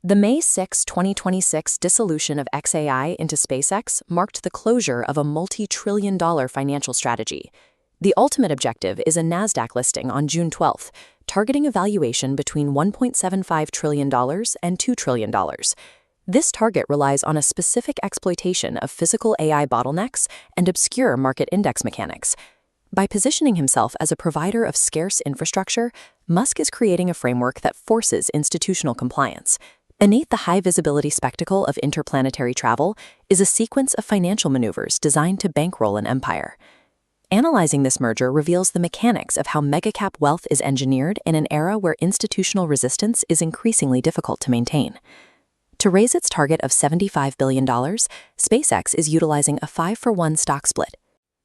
The May 6, 2026 dissolution of xAI into SpaceX marked the closure of a multi-trillion-dollar financial strategy. The ultimate objective is a NASDAQ listing on June 12th, targeting a valuation between $1.75 trillion and $2 trillion. This target relies on a specific exploitation of physical AI bottlenecks and obscure market index mechanics. By positioning himself as a provider of scarce infrastructure, Musk is creating a framework that forces institutional compliance. Beneath the high-visibility spectacle of interplanetary travel is a sequence of financial maneuvers designed to bankroll an empire. Analyzing this merger reveals the mechanics of how megacap wealth is engineered in an era where institutional resistance is increasingly difficult to maintain. To raise its target of $75 billion, SpaceX is utilizing a 5-for-1 stock split.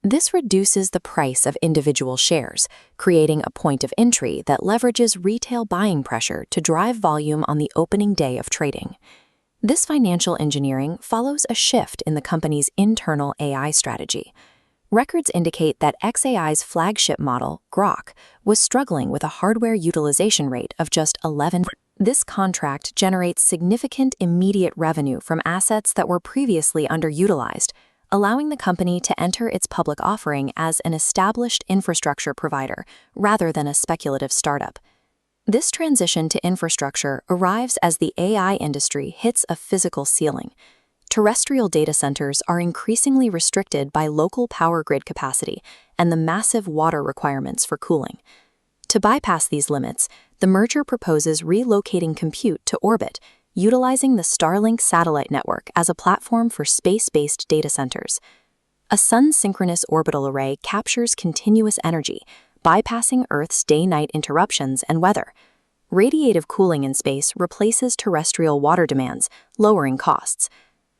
This reduces the price of individual shares, creating a point of entry that leverages retail buying pressure to drive volume on the opening day of trading. This financial engineering follows a shift in the company's internal AI strategy. Records indicate that xAI's flagship model, Grok, was struggling with a hardware utilization rate of just 11%. This contract generates significant immediate revenue from assets that were previously underutilized, allowing the company to enter its public offering as an established infrastructure provider rather than a speculative startup. This transition to infrastructure arrives as the AI industry hits a physical ceiling. Terrestrial data centers are increasingly restricted by local power grid capacity and the massive water requirements for cooling. To bypass these limits, the merger proposes relocating compute to orbit, utilizing the Starlink satellite network as a platform for space-based data centers. A sun-synchronous orbital array captures continuous energy, bypassing Earth's day-night interruptions and weather. Radiative cooling in space replaces terrestrial water demands, lowering costs.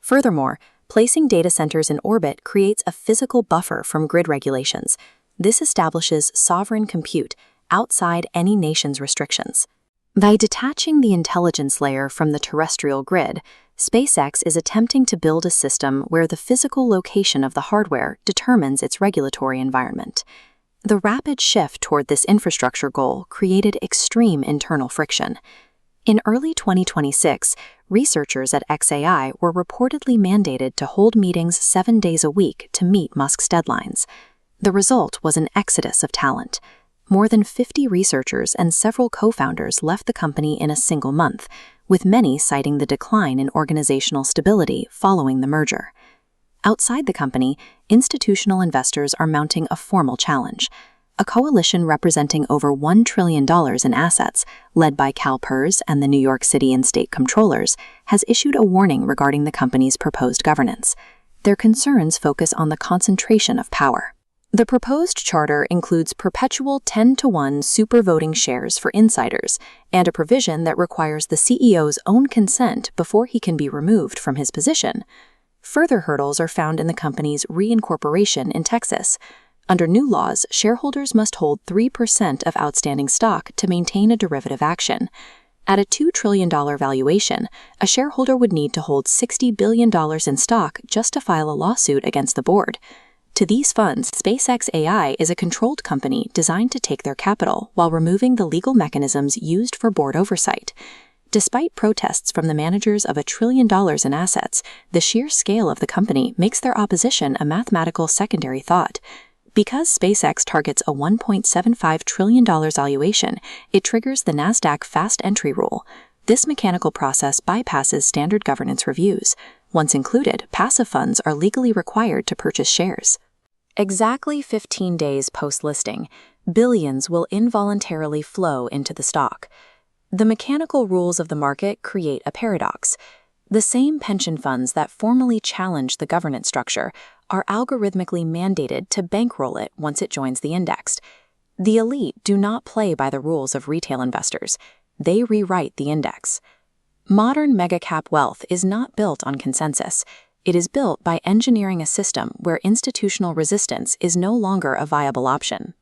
Furthermore, placing data centers in orbit creates a physical buffer from grid regulations. This establishes sovereign compute outside any nation's restrictions. By detaching the intelligence layer from the terrestrial grid, SpaceX is attempting to build a system where the physical location of the hardware determines its regulatory environment. The rapid shift toward this infrastructure goal created extreme internal friction. In early 2026, researchers at xAI were reportedly mandated to hold meetings 7 days a week to meet Musk's deadlines. The result was an exodus of talent. More than 50 researchers and several co-founders left the company in a single month, with many citing the decline in organizational stability following the merger. Outside the company, institutional investors are mounting a formal challenge. A coalition representing over $1 trillion in assets, led by CalPERS and the New York City and state comptrollers, has issued a warning regarding the company's proposed governance. Their concerns focus on the concentration of power. The proposed charter includes perpetual 10-to-1 supervoting shares for insiders and a provision that requires the CEO's own consent before he can be removed from his position. Further hurdles are found in the company's reincorporation in Texas. Under new laws, shareholders must hold 3% of outstanding stock to maintain a derivative action. At a $2 trillion valuation, a shareholder would need to hold $60 billion in stock just to file a lawsuit against the board. To these funds, SpaceX AI is a controlled company designed to take their capital while removing the legal mechanisms used for board oversight. Despite protests from the managers of $1 trillion in assets, the sheer scale of the company makes their opposition a mathematical secondary thought. Because SpaceX targets a $1.75 trillion valuation, it triggers the NASDAQ fast entry rule. This mechanical process bypasses standard governance reviews. Once included, passive funds are legally required to purchase shares. Exactly 15 days post-listing, billions will involuntarily flow into the stock. The mechanical rules of the market create a paradox. The same pension funds that formally challenge the governance structure are algorithmically mandated to bankroll it once it joins the index. The elite do not play by the rules of retail investors. They rewrite the index. Modern megacap wealth is not built on consensus. It is built by engineering a system where institutional resistance is no longer a viable option.